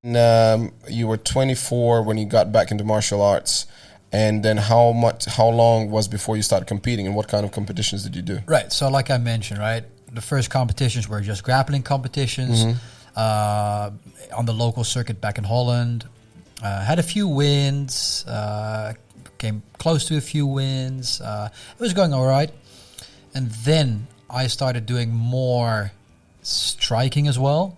You were 24 when you got back into martial arts, and then how long was before you started competing, and what kind of competitions did you do? Right. So like I mentioned, right, the first competitions were just grappling competitions on the local circuit back in Holland. Had a few wins, came close to a few wins. It was going all right. And then I started doing more striking as well.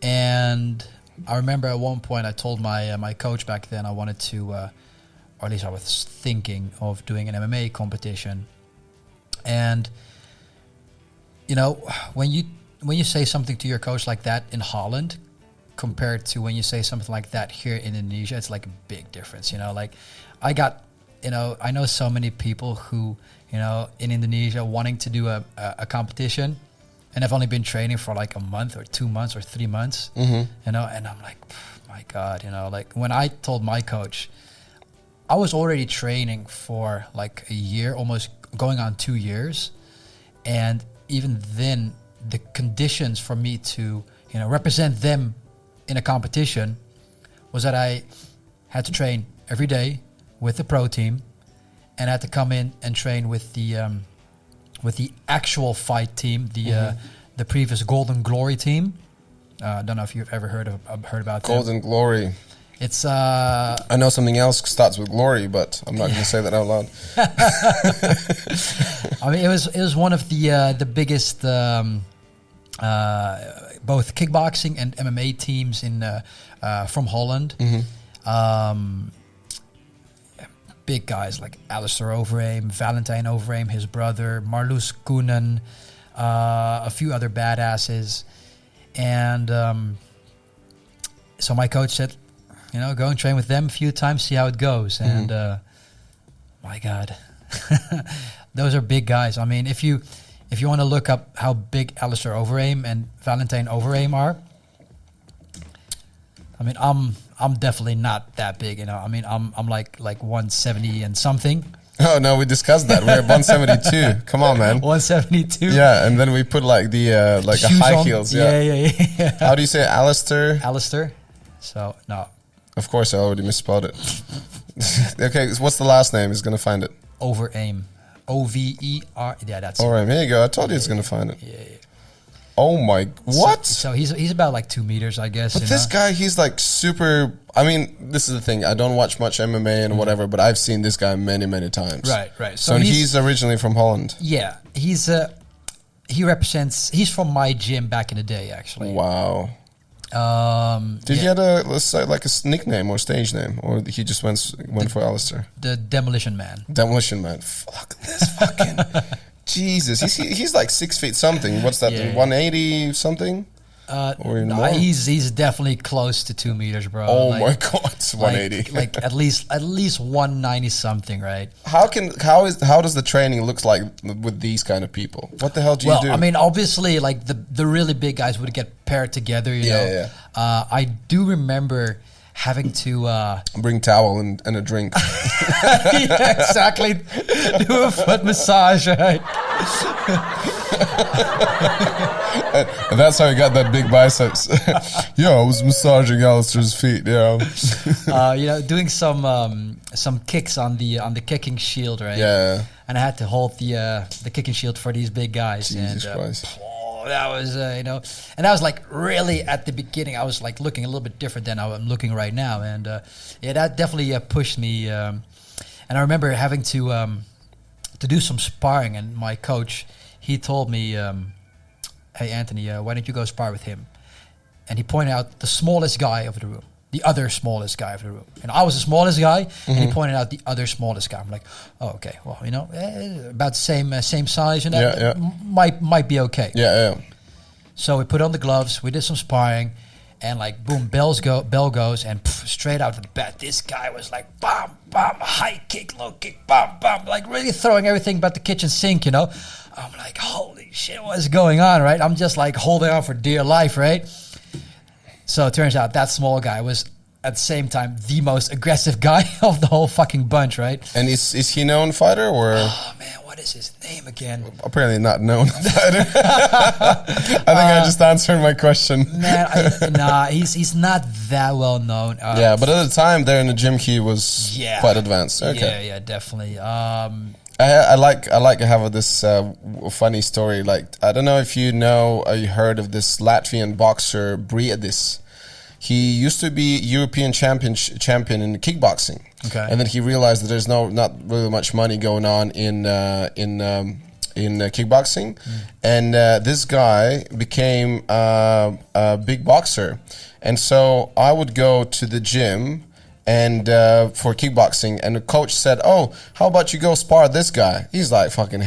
And I remember at one point I told my coach back then I wanted to, or at least I was thinking of doing an MMA competition. And, you know, when you say something to your coach like that in Holland, compared to when you say something like that here in Indonesia, it's like a big difference, you know. Like I know so many people who, you know, in Indonesia wanting to do a competition, and I've only been training for like a month or 2 months or 3 months, you know, and I'm like, my God, you know, like when I told my coach, I was already training for like a year, almost going on 2 years. And even then, the conditions for me to, you know, represent them in a competition was that I had to train every day with the pro team, and I had to come in and train with the actual fight team, the previous Golden Glory team. I don't know if you've ever heard about Golden Glory. It's I know something else starts with glory, but I'm not going to say that out loud. I mean, it was one of the biggest both kickboxing and MMA teams from Holland. Big guys like Alistair Overeem, Valentine Overeem, his brother, Marloes Koenen, a few other badasses. And so my coach said, you know, go and train with them a few times, see how it goes. And my God, those are big guys. I mean, if you want to look up how big Alistair Overeem and Valentine Overeem are, I mean, I'm definitely not that big, you know. I mean, I'm like 170 and something. Oh no, we discussed that. We're at 172. Come on, man. 172. Yeah, and then we put like the like a high heels. Yeah. How do you say Alistair? Alistair. So no. Of course, I already misspelled it. Okay, so what's the last name? He's gonna find it. Overeem. Over. Yeah, that's all right. Here you go. I told you it's gonna find it. Yeah. Oh my! What? So he's about like 2 meters, I guess. But this guy, he's like super. I mean, this is the thing. I don't watch much MMA and whatever, but I've seen this guy many times. Right. So he's originally from Holland. Yeah, he's from my gym back in the day, actually. Wow. Did he have let's say like a nickname or stage name, or he just went for Alistair? The Demolition Man. Demolition Man. Fuck this fucking Jesus. He's like 6 feet something. What's that? 180 something? Or no, he's definitely close to 2 meters, bro. Oh like, my God, it's 180. Like at least 190 something, right? How does the training look like with these kind of people? What the hell do you do? Well, I mean, obviously, like the really big guys would get paired together. You know. Yeah. I do remember having to bring towel and a drink. Yeah, exactly. Do a foot massage, right? And that's how he got that big biceps. Yeah, I was massaging Alistair's feet. Yeah, you know, doing some kicks on the kicking shield, right? Yeah. And I had to hold the kicking shield for these big guys. Jesus Christ. That was you know, and that was like really at the beginning. I was like looking a little bit different than I'm looking right now, and yeah, that definitely pushed me. And I remember having to do some sparring, and my coach, he told me, "Hey Anthony, why don't you go spar with him?" And he pointed out the smallest guy of the room, the other smallest guy of the room, and I was the smallest guy, and he pointed out the other smallest guy. I'm like, oh, okay, well, you know, about the same size, and that might be okay. Yeah. So we put on the gloves, we did some sparring, and like boom, bell goes, and straight out of the bat, this guy was like, bam, bam, high kick, low kick, bam, bam, like really throwing everything but the kitchen sink, you know. I'm like, holy shit, what's going on, right? I'm just like holding on for dear life, right? So it turns out that small guy was at the same time the most aggressive guy of the whole fucking bunch, right? And is he known fighter or? Oh man, what is his name again? Apparently not known fighter. I think I just answered my question. Nah, he's not that well known. Yeah, but at the time there in the gym, he was quite advanced. Okay. Yeah, definitely. I like to have this funny story. Like, I don't know if you know or you heard of this Latvian boxer Briedis. He used to be European champion in kickboxing. Okay. And then he realized that there's not really much money going on in kickboxing, and this guy became a big boxer. And so I would go to the gym and for kickboxing, and the coach said, "Oh, how about you go spar this guy? He's like fucking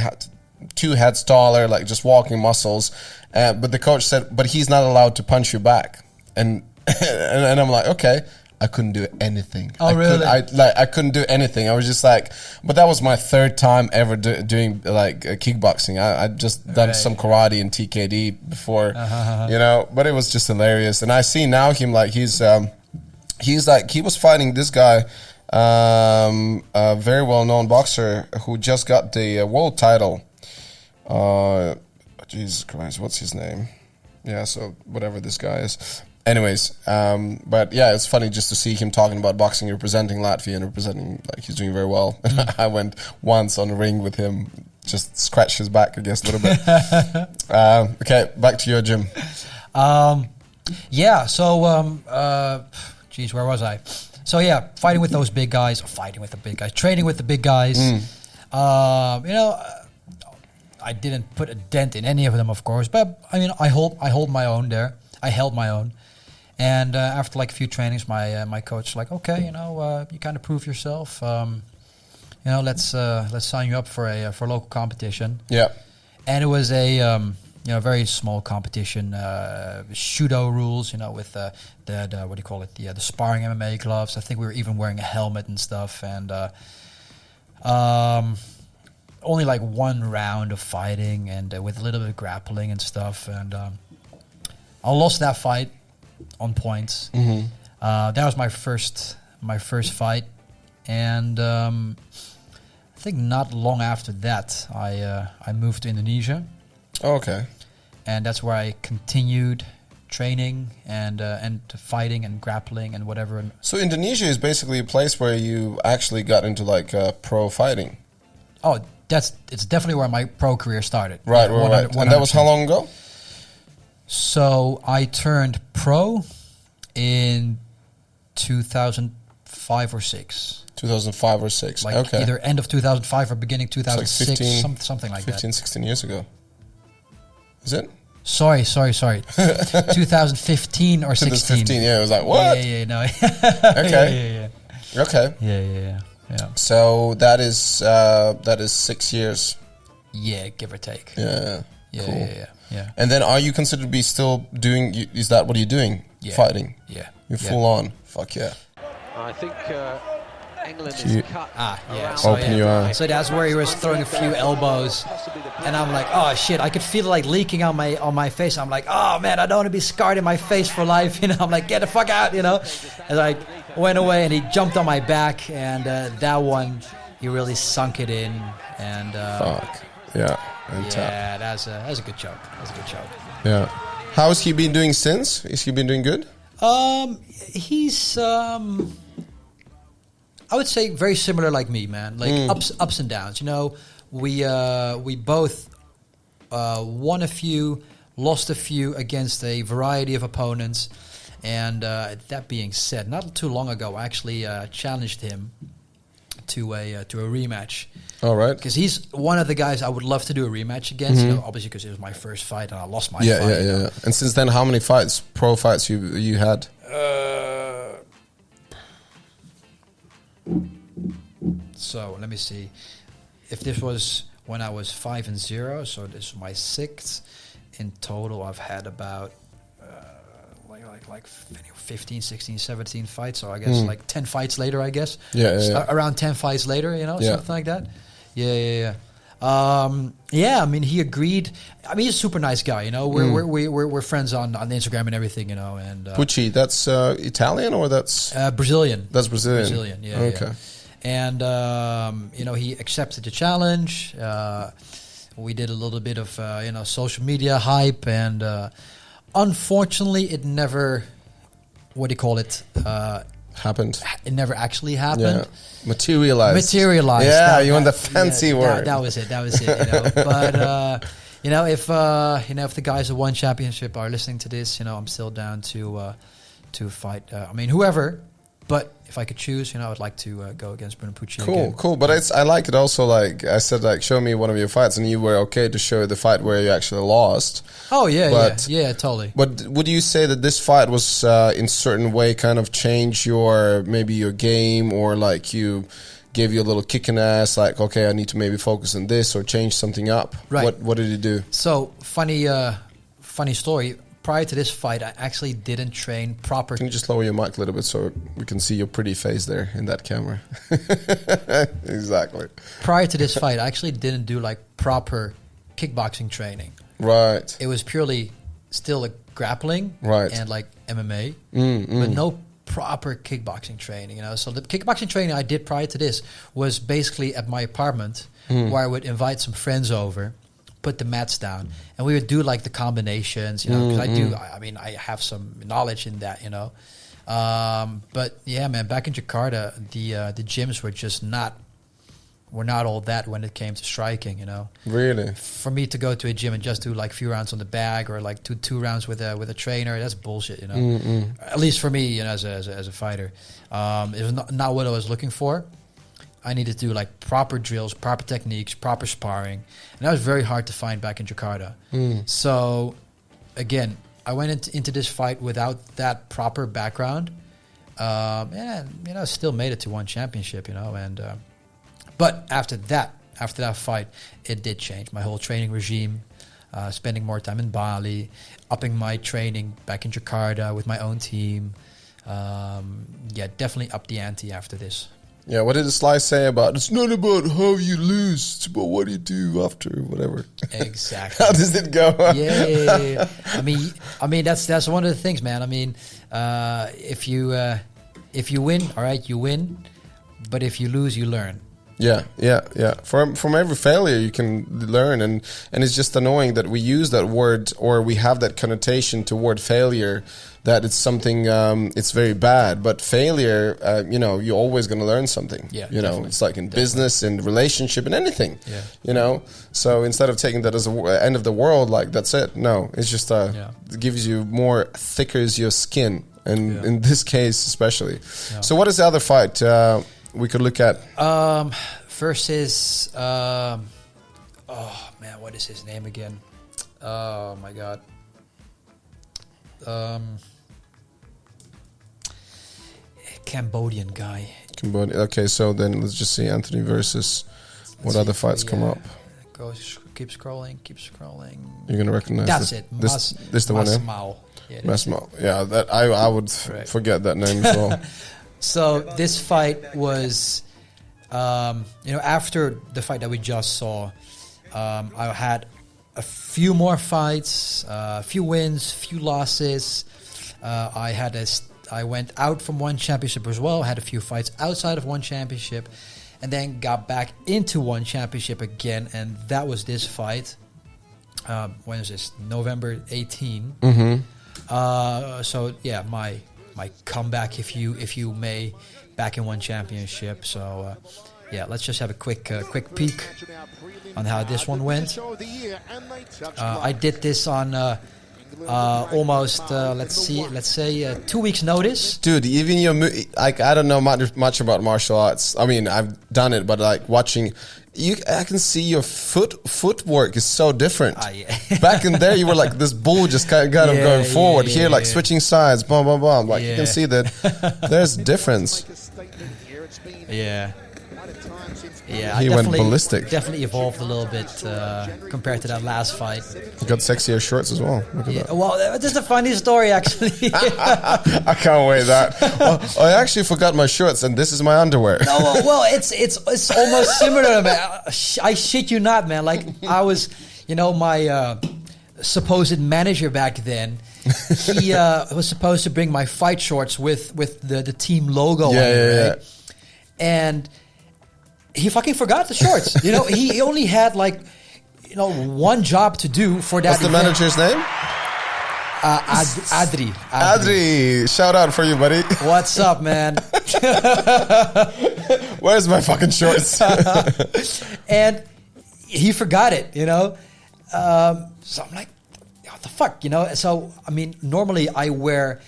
2 heads taller, like just walking muscles." But the coach said, "But he's not allowed to punch you back." And and I'm like, okay. I couldn't do anything. Oh, really? I couldn't do anything. I was just like, but that was my 3rd time ever doing like kickboxing. I'd just done some karate and TKD before, you know. But it was just hilarious. And I see now him like he's like he was fighting this guy, a very well known boxer who just got the world title. Jesus Christ, what's his name? Yeah, so whatever this guy is. Anyways, but yeah, it's funny just to see him talking about boxing, representing Latvia and representing, like, he's doing very well. I went once on the ring with him, just scratched his back, I guess, a little bit. Okay, back to your gym. Yeah, so, geez, where was I? So yeah, fighting with the big guys, training with the big guys. You know, I didn't put a dent in any of them, of course, but I mean, I hold my own there. I held my own. And after like a few trainings, my coach was like, okay, you know, you kind of prove yourself. You know, let's sign you up for a local competition. Yeah. And it was a you know, very small competition, judo rules. You know, with the what do you call it? The sparring MMA gloves. I think we were even wearing a helmet and stuff. And only like 1 round of fighting, and with a little bit of grappling and stuff. And I lost that fight on points. That was my first fight, and I think not long after that, I moved to Indonesia. Oh, okay. And that's where I continued training and fighting and grappling and whatever. So Indonesia is basically a place where you actually got into like pro fighting. Oh, it's definitely where my pro career started. Right, yeah, right. And that was how long ago? So I turned pro in 2005 or 6. 2005 or 6. Like okay. Either end of 2005 or beginning 2006, like 15, something like 15, that. 16 years ago. Is it? Sorry. 2015 or 16. 2015, yeah. I was like, what? Yeah, no. Okay. Yeah. Okay. Yeah. So that is 6 years. Yeah, give or take. Yeah. Cool. Yeah. And then are you considered to be still doing, is that what you're doing? Yeah. Fighting? Yeah. You're full on? Fuck yeah. I think Engelen is cut. Open your eyes. So that's where he was throwing a few elbows. And I'm like, oh shit, I could feel it like leaking on my face. I'm like, oh man, I don't want to be scarred in my face for life. You know, I'm like, get the fuck out, you know. And I went away and he jumped on my back, and that one, he really sunk it in. And fuck. Yeah. Yeah, that's a good choke. Yeah. How has he been doing since? Has he been doing good? He's I would say very similar like me, man. Like ups and downs. You know, we both won a few, lost a few against a variety of opponents. And that being said, not too long ago, I actually challenged him to a rematch. All right. Because he's one of the guys I would love to do a rematch against. You know, obviously because it was my first fight and I lost my fight. Yeah. And since then, how many pro fights you had? So let me see. If this was when I was 5-0, so this is my 6th. In total, I've had about like 15, 16, 17 fights. So I guess like 10 fights later, I guess. Yeah. Around 10 fights later, you know, something like that. Yeah. Yeah, I mean, he agreed. I mean, he's a super nice guy, you know. We're friends on Instagram and everything, you know. And Pucci, that's Italian or that's Brazilian. That's Brazilian. Brazilian, yeah. Okay. Yeah. And he accepted the challenge. We did a little bit of social media hype, and unfortunately, it never. What do you call it? Happened. It never actually happened. Yeah. Materialized. Yeah, you want the fancy word. That was it. But if the guys at One Championship are listening to this, I'm still down to fight. Whoever. But if I could choose, I'd like to go against Bruno Pucci again. Cool. But I like it also, like I said, like show me one of your fights, and you were okay to show the fight where you actually lost. Oh yeah, totally. But would you say that this fight was in certain way kind of change your game, or like you gave you a little kick in the ass, like okay, I need to maybe focus on this or change something up? Right. What did you do? So funny story. Prior to this fight, I actually didn't train proper. Can you just lower your mic a little bit so we can see your pretty face there in that camera? Exactly. Prior to this fight, I actually didn't do like proper kickboxing training. Right. It was purely still like grappling, right, and like MMA, but no proper kickboxing training. So the kickboxing training I did prior to this was basically at my apartment, where I would invite some friends over, put the mats down, and we would do like the combinations, because I have some knowledge in that, but yeah, man, back in Jakarta, the gyms were just not all that when it came to striking, Really? For me to go to a gym and just do like few rounds on the bag, or like two rounds with a trainer, that's bullshit, At least for me, as a fighter, it was not what I was looking for. I needed to do like proper drills, proper techniques, proper sparring. And that was very hard to find back in Jakarta. So again, I went into this fight without that proper background. And, still made it to One Championship, but after that fight, it did change. My whole training regime, spending more time in Bali, upping my training back in Jakarta with my own team. Definitely up the ante after this. Yeah, what did the slice say about, it's not about how you lose, it's about what you do after, whatever. Exactly. How does it go? Yeah. I mean that's one of the things, man. If you win, all right, you win. But if you lose, you learn. Yeah. From every failure you can learn, and it's just annoying that we use that word, or we have that connotation toward failure, that it's something it's very bad. But failure, you're always going to learn something. Yeah, it's like in business, in relationship, in anything. Yeah. So instead of taking that as an end of the world, like that's it. No, it's just it gives you more, thickers your skin, and in this case especially. Yeah. So what is the other fight we could look at? First is what is his name again? Oh my god. Cambodian guy. Okay, so then let's just see Anthony versus what other fights come up. Keep scrolling. You're gonna recognize that's it. This the one, yeah? Masmao. Yeah, that I would forget that name as well. So this fight was, after the fight that we just saw, I had a few more fights, a few wins, few losses. I went out from One Championship as well. Had a few fights outside of One Championship, and then got back into One Championship again. And that was this fight. When is this? November 18. So yeah, my comeback, if you may, back in One Championship. So let's just have a quick peek on how this one went. I did this on almost let's say 2 weeks notice. Dude, even your I don't know much about martial arts. I mean, I've done it, but like watching, I can see your footwork is so different. Back in there, you were like this bull, just kind of going forward. Here, like switching sides, boom, boom, boom. Like you can see that there's difference. Yeah, he went ballistic. Definitely evolved a little bit compared to that last fight. You got sexier shorts as well. Look at that. Well, that's just a funny story, actually. I can't wait that. Well, I actually forgot my shorts, and this is my underwear. No, well, it's almost similar, man. I shit you not, man. Like I was, my supposed manager back then. He was supposed to bring my fight shorts with the team logo on it, right? And he fucking forgot the shorts. You know, he only had like, you know, one job to do for that. What's the manager's name? Adri. Adri, shout out for you, buddy. What's up, man? Where's my fucking shorts? And he forgot it, you know. So I'm like, what the fuck, you know? So I mean, normally I wear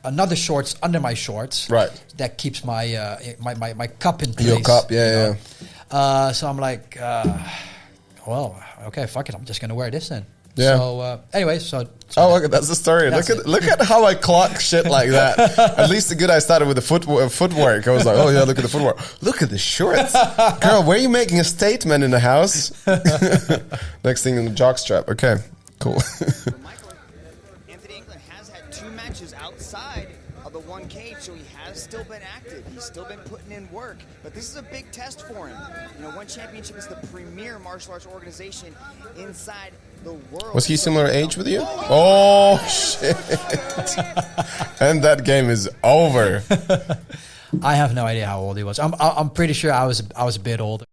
another shorts under my shorts, right? That keeps my my cup in place. Your cup, yeah. So I'm like, well, okay, fuck it. I'm just gonna wear this then. Yeah. So anyway, so oh, okay, that's the story. Look at how I clock shit like that. At least the good I started with the footwork. I was like, oh yeah, look at the footwork. Look at the shorts, girl. Where are you making a statement in the house? Next thing in the jockstrap. Okay, cool. Anthony Engelen has had 2 matches outside of the 1 cage, so he has still been active. He's still been putting in work, but this is a big test for him. You know, One Championship is the premier martial arts organization inside the world. Was he similar age with you? Oh shit! And that game is over. I have no idea how old he was. I'm pretty sure I was a bit older.